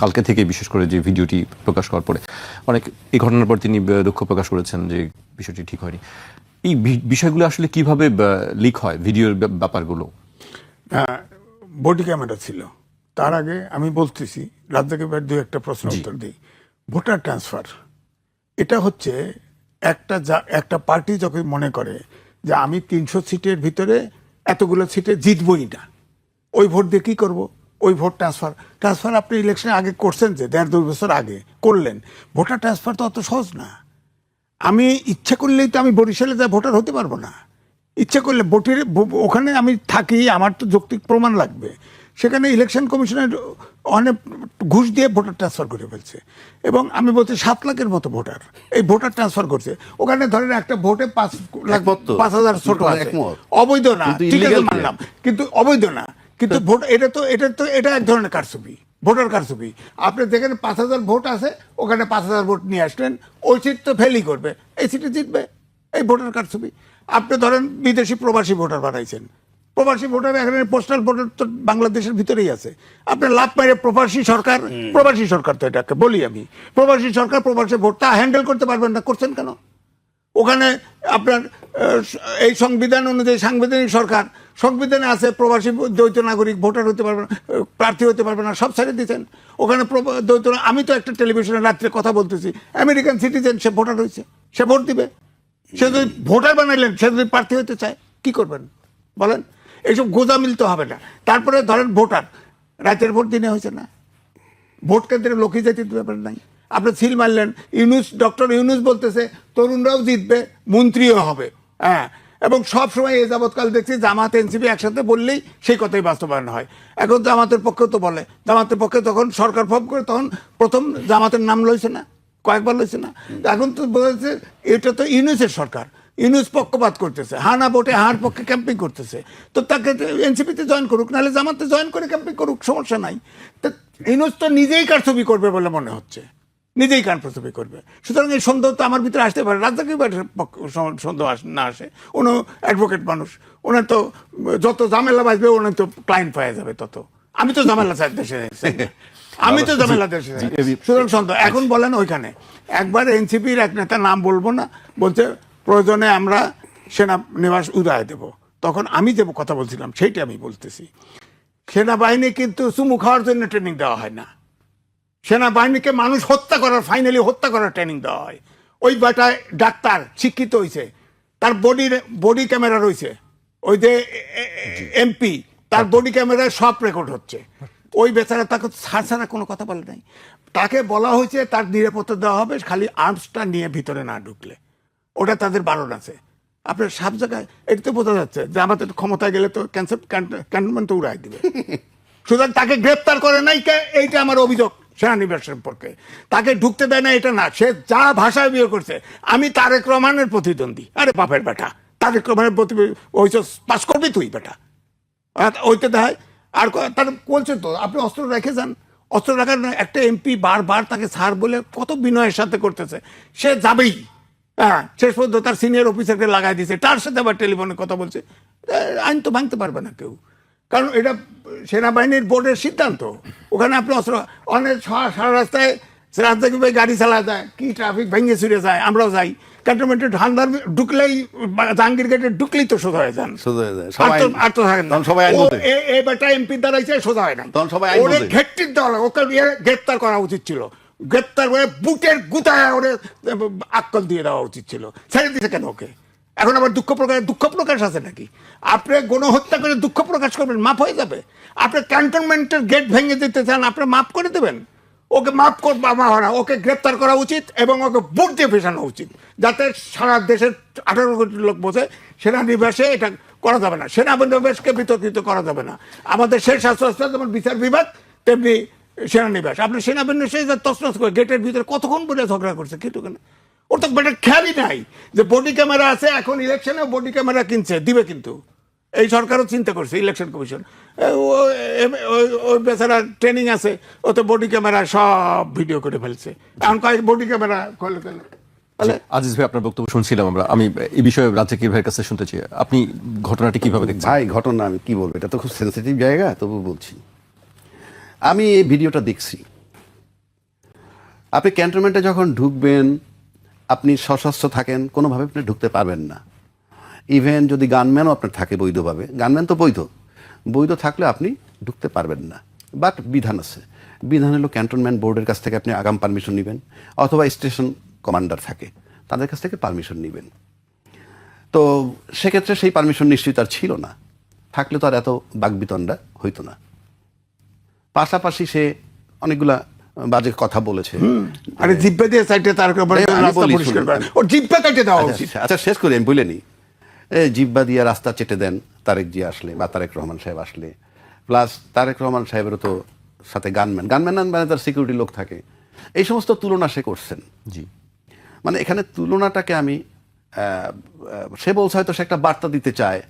কালকে থেকে বিশেষ করে যে ভিডিওটি প্রকাশ করার পরে অনেক এই ঘটনার পর তিনি দুঃখ প্রকাশ করেছেন যে বিষয়টি ঠিক হয়নি। এই বিষয়গুলো আসলে কিভাবে লিক হয় ভিডিওর ব্যাপারগুলো? বডি ক্যামেরা ছিল। তার আগে আমি বলতেছি রাজ্জাক ভাই দু একটা প্রশ্ন উত্তর দিই। ভোটার ট্রান্সফার এটা হচ্ছে একটা পার্টি যখন মনে করে যে আমি 300 সিটের ভিতরে এতগুলো সিটে জিতবই না, ওই ভোট দিয়ে কী করবো, ওই ভোট ট্রান্সফার আপনি ইলেকশনে আগে করছেন যে 1.5-2 বছর আগে করলেন। ভোটার ট্রান্সফার তো অত সহজ না। আমি ইচ্ছা করলেই তো আমি বরিশালে যা ভোটার হতে পারবো না। ইচ্ছা করলে ওখানে আমি থাকি, আমার তো যৌক্তিক প্রমাণ লাগবে। সেখানে ইলেকশন কমিশনের অনেক ঘুষ দিয়ে ভোটার ট্রান্সফার করে ফেলছে। এবং আমি বলছি 7 লাখের মতো ভোটার এই ভোটার ট্রান্সফার করছে। ওখানে ধরেন একটা ভোটে 5,000 ছোট আছে, অবৈধ না, ঠিক আছে মানলাম, কিন্তু অবৈধ না। কিন্তু ভোট এটা এক ধরনের কারচুপি, ভোটার কারচুপি। আপনি যেখানে 5,000 ভোট আছে ওখানে 5,000 ভোট নিয়ে আসলেন, ওই সিট তো ফেলই করবে, এই সিটে জিতবে, এই ভোটার কারচুপি। আপনি ধরেন বিদেশি প্রবাসী ভোটার বানাইছেন, প্রবাসী ভোটার এখানে পোস্টাল ভোটার তো বাংলাদেশের ভিতরেই আছে। আপনার লাভ পাইলে প্রবাসী সরকার তো এটাকে বলি আমি, প্রবাসী সরকার প্রবাসী ভোটটা হ্যান্ডেল করতে পারবেন না, করছেন কেন? ওখানে আপনার এই সংবিধান অনুযায়ী সাংবিধানিক সরকার, সংবিধানে আছে প্রবাসী দ্বৈত নাগরিক ভোটার হতে পারবে না, প্রার্থী হতে পারবে না, সব ছেড়ে দিচ্ছেন। ওখানে দ্বৈত, আমি তো একটা টেলিভিশনে রাত্রে কথা বলতেছি, আমেরিকান সিটিজেন, সে ভোটার হয়েছে, সে ভোট দিবে। সে যদি ভোটার বানাইলেন, সে যদি প্রার্থী হতে চায়, কি করবেন বলেন? এইসব গোজামিল তো হবে না। তারপরে ধরেন ভোটার, রাতের ভোট দিনে হয়েছে না, ভোট কেন্দ্রে লোকই যেতে ব্যাপার নাই। আপনি সিল মারলেন, ডক্টর ইউনুস বলতেছে তরুণরাও জিতবে, মন্ত্রীও হবে। হ্যাঁ, এবং সব সময় এ যাবৎকাল দেখছি জামাত এনসিপি একসাথে বললেই সেই কথাই বাস্তবায়ন হয়। এখন জামাতের পক্ষেও তো বলে, জামাতের পক্ষে যখন সরকার ফর্ম করে তখন প্রথম জামাতের নাম লইছে না, কয়েকবার লইছে না। এখন তো বোঝা যাচ্ছে এটা তো ইউনুসের সরকার, ইউনুস পক্ষপাত করতেছে, হানা ভোটে হার পক্ষে ক্যাম্পিং করতেছে। তো তাকে এনসিপিতে জয়েন করুক, নাহলে জামাতে জয়েন করে ক্যাম্পিং করুক, সমস্যা নাই। তো ইউনুস তো নিজেই কারচুপি করবে বলে মনে হচ্ছে, নিজেই কারচুপি করবে। সুতরাং এই সন্দেহ তো আমার ভিতরে আসতে পারে। রাজ্জাক সন্দেহ না আসে, উনি অ্যাডভোকেট মানুষ, ওনার তো যত ঝামেলা বাঁচবে ওনার তো ক্লায়েন্ট পাওয়া যাবে তত। আমি তো ঝামেলা চাই দেশে, আমি তো ঝামেলা দেশে, সুতরাং সন্দেহ। এখন বলেন ওইখানে একবার এনসিপির এক নেতা, নাম বলবো না, বলছে প্রয়োজনে আমরা সেনানিবাস উদয় দেব। তখন আমি যে কথা বলছিলাম সেইটা আমি বলতেছি, সেনাবাহিনী কিন্তু চুমু খাওয়ার জন্য ট্রেনিং দেওয়া হয় না, সেনাবাহিনীকে মানুষ ফাইনালি হত্যা করার ট্রেনিং দেওয়া হয়। ওই বেটায় ডাক্তার শিক্ষিত হয়েছে, তার বডি ক্যামেরা রয়েছে, ওই যে এমপি, তার বডি ক্যামেরায় সব রেকর্ড হচ্ছে। ওই বেচারা তাকে ছাড়া কোনো কথা বলে নাই। তাকে বলা হয়েছে তার নিরাপত্তা দেওয়া হবে, খালি আর্মসটা নিয়ে ভিতরে না ঢুকলে, ওটা তাদের বারণ আছে। আপনার সব জায়গায় এটা তো বোঝা যাচ্ছে যে আমাদের ক্ষমতায় গেলে তো ক্যান্টনমেন্ট তো উড়াই দিবে। সুতরাং তাকে গ্রেপ্তার করে নাই, এইটা আমার অভিযোগ সেনানিবাস সম্পর্কে। তাকে ঢুকতে দেয় না এটা না, সে যা ভাষায় বিয়ে করছে। আমি তারেক রহমানের প্রতিদ্বন্দ্বী, আরে বাপের বেটা, তারেক রহমানের ওই পাস করবি তুই বেটা, ওইটা দেয়। আর তার বলছে তো আপনি অস্ত্র রেখে যান, অস্ত্র রাখার একটা এমপি বারবার তাকে ছাড় বলে কত বিনয়ের সাথে করতেছে, সে যাবেই। হ্যাঁ, শেষ পর্যন্ত তার সিনিয়র অফিসারকে লাগাই দিয়েছে, তার সাথে আবার টেলিফোনে কথা বলছে। আইন তো ভাঙতে পারবে না কেউ, কারণ এটা সেনাবাহিনীর বোর্ডের সিদ্ধান্ত। ওখানে আপনি অস্ত্র অনেক সারা রাস্তায় রাজ্জাক ভাই গাড়ি চালা যায়, কি ট্রাফিক ভেঙে ছুড়ে যায়, আমরাও যাই। ক্যান্টনমেন্টে ঢান্দার ঢুকলেই, জাহাঙ্গীর গেটে ঢুকলেই তো সোজা হয়ে যান, আর তো থাকেন না। এই বেটা এমপি দাঁড়াইছে, সোজা হয় না, ওরে ঘেটটির দেওয়া, ওকে গ্রেপ্তার করা উচিত ছিল, গ্রেপ্তার করে বুটের গুতায় ওরে আক্কল দিয়ে দেওয়া উচিত ছিল। ছেড়ে দিতে কেন ওকে? এখন আবার দুঃখ প্রকাশ আছে নাকি? আপনি গণহত্যা করে দুঃখ প্রকাশ করবেন, মাফ হয়ে যাবে? আপনি ক্যান্টনমেন্টের গেট ভেঙে দিতে চান, আপনি মাফ করে দেবেন? ওকে মাফ করবা না, ওকে গ্রেপ্তার করা উচিত এবং ওকে বুট দিয়ে ফেসানো উচিত, যাতে সারা দেশের 18 কোটি লোক বোঝে সেনানিবাসে এটা করা যাবে না, সেনানিবাসকে বিতর্কিত করা যাবে না। আমাদের শেষ শাস্তি যেমন বিচার বিভাগ, তেমনি সেনানিবাস। আপনি সেনাবাহিনীর সাথে তছনছ করে গেটের ভিতরে কতক্ষণ বলে ঝগড়া করছে, কিন্তু কেন? ওর তো বেটার খেয়ালই নাই যে বডি ক্যামেরা আছে। এখন ইলেকশনে বডি ক্যামেরা কিনছে, দিবে কিন্তু এই সরকারও চিন্তা করছে, ইলেকশন কমিশন। ওই বেচারা ট্রেনিং আছে, ও তো বডি ক্যামেরা সব ভিডিও করে ফেলছে। এখন কয়েক বডি ক্যামেরা করলে আজিজ ভাই, আপনার বক্তব্য শুনছিলাম আমরা। আমি এই বিষয়ে রাজ্জাক ভাইয়ের কাছে শুনতে চাই, আপনি ঘটনাটি কিভাবে দেখছেন? ভাই, ঘটনা আমি কি বলবো, এটা তো খুব সেন্সিটিভ জায়গা, তবু বলছি। আমি এই ভিডিওটা দেখছি, আপনি ক্যান্টনমেন্টে যখন ঢুকবেন, আপনি সশস্ত্র থাকেন, কোনোভাবে আপনি ঢুকতে পারবেন না। ইভেন যদি গানম্যানও আপনার থাকে বৈধভাবে, গানম্যান তো বৈধ থাকলে আপনি ঢুকতে পারবেন না। বাট বিধান আছে, বিধান হলো ক্যান্টনমেন্ট বোর্ডের কাছ থেকে আপনি আগাম পারমিশন নেবেন, অথবা স্টেশন কমান্ডার থাকে তাদের কাছ থেকে পারমিশন নেবেন। তো সেক্ষেত্রে সেই পারমিশন নিশ্চয়ই তার ছিল না, থাকলে তো আর এত বাকবিতণ্ডা হইতো না। পাশাপাশি সে অনেকগুলা বাজে কথা বলেছে। আরে জিব্বা দিয়ে সাইডে তার আমি বলি, পরিষ্কার শুনুন। করেন, ওর জিব্বা কেটে দেওয়া উচিত। আচ্ছা শেষ করি, আমি বলে নিই। জিব্বা দিয়ে রাস্তা চেটে দেন তারেক জি আসলে, বা তারেক রহমান সাহেব আসলে। প্লাস তারেক রহমান সাহেবেরও তো সাথে গানম্যান মানে তার সিকিউরিটি লোক থাকে। এই সমস্ত তুলনা সে করছেন। জি, মানে এখানে তুলনাটাকে আমি সে বলছে হয়তো সে একটা বার্তা দিতে চায়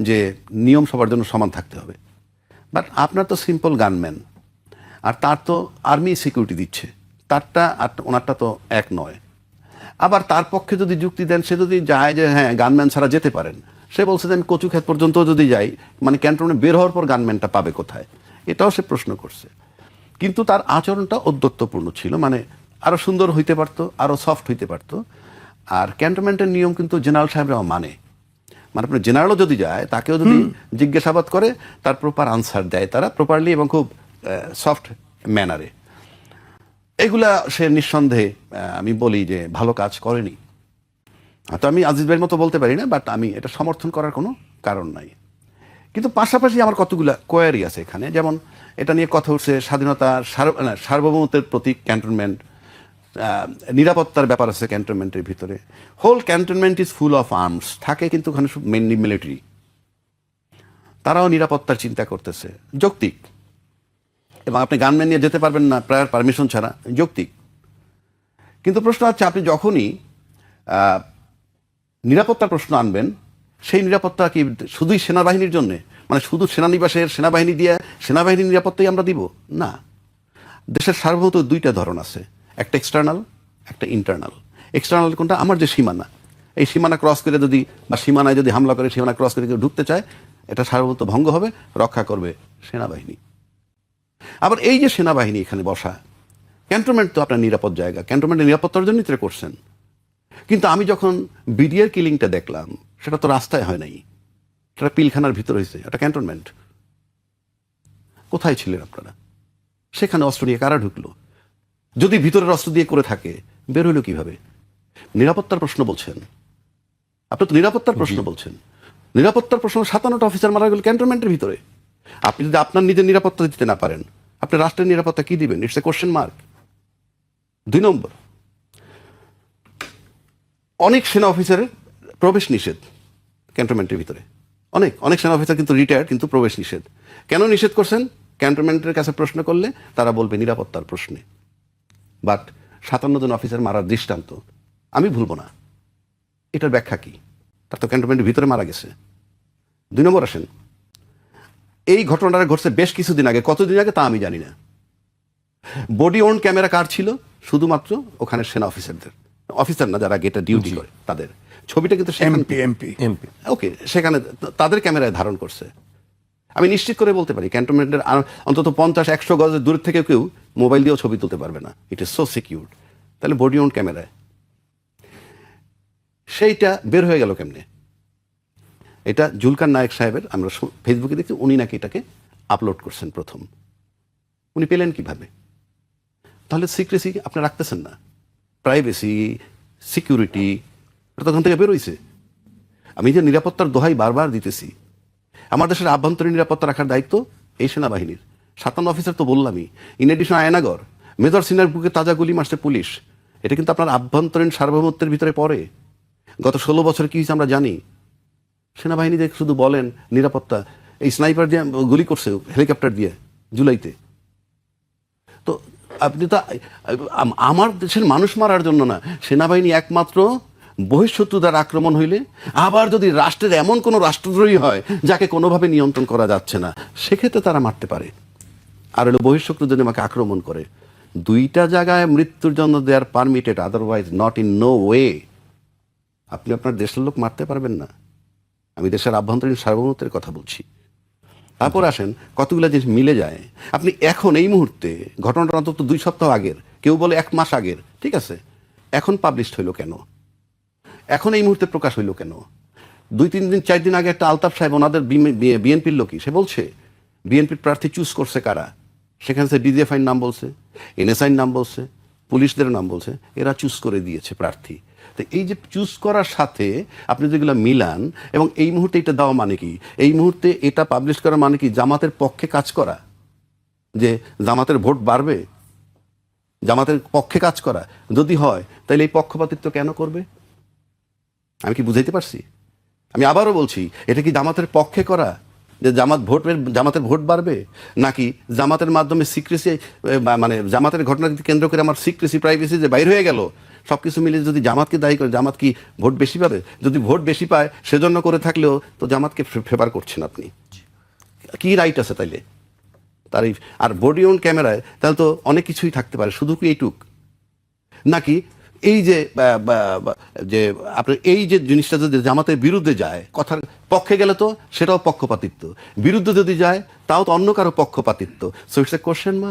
যে নিয়ম সবার জন্য সমান থাকতে হবে। বাট আপনার তো সিম্পল গানম্যান, আর তার তো আর্মি সিকিউরিটি দিচ্ছে, তারটা আর ওনারটা তো এক নয়। আবার তার পক্ষে যদি যুক্তি দেন, সে যদি যায় যে হ্যাঁ গানম্যান ছাড়া যেতে পারেন, সে বলছে যে আমি কচুক্ষেত পর্যন্ত যদি যাই, মানে ক্যান্টনমেন্ট বের হওয়ার পর গানম্যানটা পাবে কোথায়, এটাও সে প্রশ্ন করছে। কিন্তু তার আচরণটা ঔদ্ধত্যপূর্ণ ছিল, মানে আরো সুন্দর হইতে পারতো, আরো সফট হইতে পারতো। আর ক্যান্টনমেন্টের নিয়ম কিন্তু জেনারেল সাহেবরাও মানে আপনার জেনারেলও যদি যায়, তাকেও যদি জিজ্ঞাসাবাদ করে, তার প্রপার আনসার দেয় তারা প্রপারলি এবং খুব সফট ম্যানারে। এগুলা সে নিঃসন্দেহে আমি বলি যে ভালো কাজ করেনি। তো আমি আজিজ ভাইয়ের মতো বলতে পারি না, বাট আমি এটা সমর্থন করার কোনো কারণ নাই। কিন্তু পাশাপাশি আমার কতগুলা কোয়ারি আছে এখানে। যেমন এটা নিয়ে কথা উঠছে স্বাধীনতা, সার্বভৌমত্বের প্রতীক ক্যান্টনমেন্ট, নিরাপত্তার ব্যাপার আছে ক্যান্টনমেন্টের ভিতরে। Whole cantonment is full of arms থাকে, কিন্তু ওখানে মেনলি মিলিটারি, তারাও নিরাপত্তার চিন্তা করতেছে, যৌক্তিক। এবং আপনি গানম্যান নিয়ে যেতে পারবেন না প্রায়র পারমিশন ছাড়া, যৌক্তিক। কিন্তু প্রশ্ন হচ্ছে, আপনি যখনই নিরাপত্তার প্রশ্ন আনবেন, সেই নিরাপত্তা কি শুধুই সেনাবাহিনীর জন্যে, মানে শুধু সেনানিবাসের সেনাবাহিনী দিয়ে সেনাবাহিনীর নিরাপত্তাই আমরা দিব না। দেশের সার্বভৌমত্ব দুইটা ধরন আছে, একটা এক্সটার্নাল, একটা ইন্টারনাল। এক্সটার্নাল কোনটা? আমার যে সীমানা, এই সীমানা ক্রস করে যদি, বা সীমানায় যদি হামলা করে সীমানা ক্রস করে কেউ ঢুকতে চায়, এটা সার্বভৌমত্ব ভঙ্গ হবে, রক্ষা করবে সেনাবাহিনী। আবার এই যে সেনাবাহিনী এখানে বসা, ক্যান্টনমেন্ট তো আপনার নিরাপদ জায়গা, ক্যান্টনমেন্টের নিরাপত্তার জন্যই তো করছেন। কিন্তু আমি যখন বিডিআর কিলিংটা দেখলাম, সেটা তো রাস্তায় হয় নাই, সেটা পিলখানার ভিতর হয়েছে, এটা ক্যান্টনমেন্ট। কোথায় ছিলেন আপনারা? সেখানে অস্ত্র নিয়ে কারা ঢুকলো? যদি ভিতরের অস্ত্র দিয়ে করে থাকে, বের হইলো কিভাবে? নিরাপত্তার প্রশ্ন বলছেন, আপনি তো নিরাপত্তার প্রশ্ন বলছেন। নিরাপত্তার প্রশ্ন, 57টা অফিসার মারা গেল ক্যান্টনমেন্টের ভিতরে। আপনি যদি আপনার নিজের নিরাপত্তা দিতে না পারেন, আপনি রাষ্ট্রের নিরাপত্তা কি দিবেন? It's a question mark. 2 নম্বর, অনেক সেনা অফিসারের প্রবেশ নিষেধ ক্যান্টনমেন্টের ভিতরে। অনেক সেনা অফিসার কিন্তু রিটায়ার্ড, কিন্তু প্রবেশ নিষেধ। কেন নিষেধ করছেন? ক্যান্টনমেন্টের কাছে প্রশ্ন করলে তারা বলবে নিরাপত্তার প্রশ্নে। বাট 57 জন অফিসার মারার দৃষ্টান্ত আমি ভুলবো না। এটার ব্যাখ্যা কি? তার তো ক্যান্টনমেন্টের ভিতরে মারা গেছে। 2 নম্বর আসেন, এই ঘটনাটা ঘটছে বেশ কিছুদিন আগে, কতদিন আগে তা আমি জানি না। বডি ওন ক্যামেরা কার ছিল? শুধুমাত্র ওখানে সেনা অফিসার না, যারা গেটে ডিউটি করে তাদের ছবিটা কিন্তু এমপি ওকে, সেখানে তাদের ক্যামেরায় ধারণ করছে। আমি নিশ্চিত করে বলতে পারি ক্যান্টনমেন্টের অন্তত 50-100 গজের দূর থেকে কেউ মোবাইল দিয়েও ছবি তুলতে পারবে না। It is so secured. তাহলে বডি ওন ক্যামেরায় সেইটা বের হয়ে গেল কেমনে? এটা জুলকার নায়েক সাহেবের, আমরা ফেসবুকে দেখছি, উনি নাকি এটাকে আপলোড করছেন প্রথম। উনি পেলেন কিভাবে? তাহলে সিক্রেসি আপনি রাখতেছেন না, প্রাইভেসি, সিকিউরিটি, এটা তখন থেকে বেরোইছে। আমি যে নিরাপত্তার দোহাই বারবার দিতেছি, আমার দেশের আভ্যন্তরীণ নিরাপত্তা রাখার দায়িত্ব এই সেনাবাহিনীর। 57 অফিসার তো বললামই। ইন এডিশন আয়নাগর, মেজর সিনার বুকে তাজা গুলি মারছে পুলিশ। এটা কিন্তু আপনার আভ্যন্তরীণ সার্বভৌমত্বের ভিতরে পড়ে। গত 16 বছর কি হয়েছে আমরা জানি। সেনাবাহিনী যে শুধু বলেন নিরাপত্তা, এই স্নাইপার দিয়ে গুলি করছে হেলিকপ্টার দিয়ে জুলাইতে। তো আপনি তো আমার দেশের মানুষ মারার জন্য না, সেনাবাহিনী একমাত্র বহিঃশত্রু দ্বারা আক্রমণ হইলে, আবার যদি রাষ্ট্রের এমন কোনো রাষ্ট্রদ্রোহী হয় যাকে কোনোভাবে নিয়ন্ত্রণ করা যাচ্ছে না, সেক্ষেত্রে তারা মারতে পারে। আর হলো বহিঃশত্রু যদি আমাকে আক্রমণ করে, 2টা জায়গায় মৃত্যুর জন্য they are permitted, otherwise not in no way. আপনি আপনার দেশের লোক মারতে পারবেন না। আমি দেশের আভ্যন্তরীণ সার্বভৌমত্বের কথা বলছি। তারপর আসেন, কতগুলো জিনিস মিলে যায়। আপনি এখন এই মুহূর্তে, ঘটনাটা অন্তত 2 সপ্তাহ আগের, কেউ বলে 1 মাস আগের, ঠিক আছে, এখন পাবলিশড হইলো কেন? এখন এই মুহূর্তে প্রকাশ হইলো কেন? 2-3 দিন 4 দিন আগে একটা আলতাফ সাহেব ওনাদের বিএনপির লোকই, সে বলছে বিএনপির প্রার্থী চুজ করছে কারা, সেখানে সে ডিজিএফআইর নাম বলছে, এনএসআইর নাম বলছে, পুলিশদের নাম বলছে, এরা চুজ করে দিয়েছে প্রার্থী। তো এই যে চুজ করার সাথে আপনি যেগুলো মিলান, এবং এই মুহূর্তে এটা দেওয়া মানে কি, এই মুহূর্তে এটা পাবলিশ করা মানে কি জামাতের পক্ষে কাজ করা, যে জামাতের ভোট বাড়বে, জামাতের পক্ষে কাজ করা যদি হয় তাহলে এই পক্ষপাতিত্ব কেন করবে? আমি কি বুঝাইতে পারছি? আমি আবারও বলছি, এটা কি জামাতের পক্ষে করা যে জামাতের ভোট বাড়বে, নাকি জামাতের মাধ্যমে সিক্রেসি, মানে জামাতের ঘটনাকে কেন্দ্র করে আমার সিক্রেসি প্রাইভেসি যে বাইর হয়ে গেল, সব কিছু মিলে যদি জামাতকে দায়ী করে, জামাত কি ভোট বেশি পাবে? যদি ভোট বেশি পায় সেজন্য করে থাকলেও তো জামাতকে ফেভার করছেন আপনি। কি রাইট আছে তাইলে তার? আর বডি অন ক্যামেরায় তাহলে তো অনেক কিছুই থাকতে পারে, শুধু কি এইটুক? নাকি এই যে যে আপনার এই যে জিনিসটা যদি জামাতের বিরুদ্ধে যায়, কথার পক্ষে গেলে তো সেটাও পক্ষপাতিত্ব, বিরুদ্ধে যদি যায় তাও তো অন্য কারো পক্ষপাতিত্ব। So it's a question mark.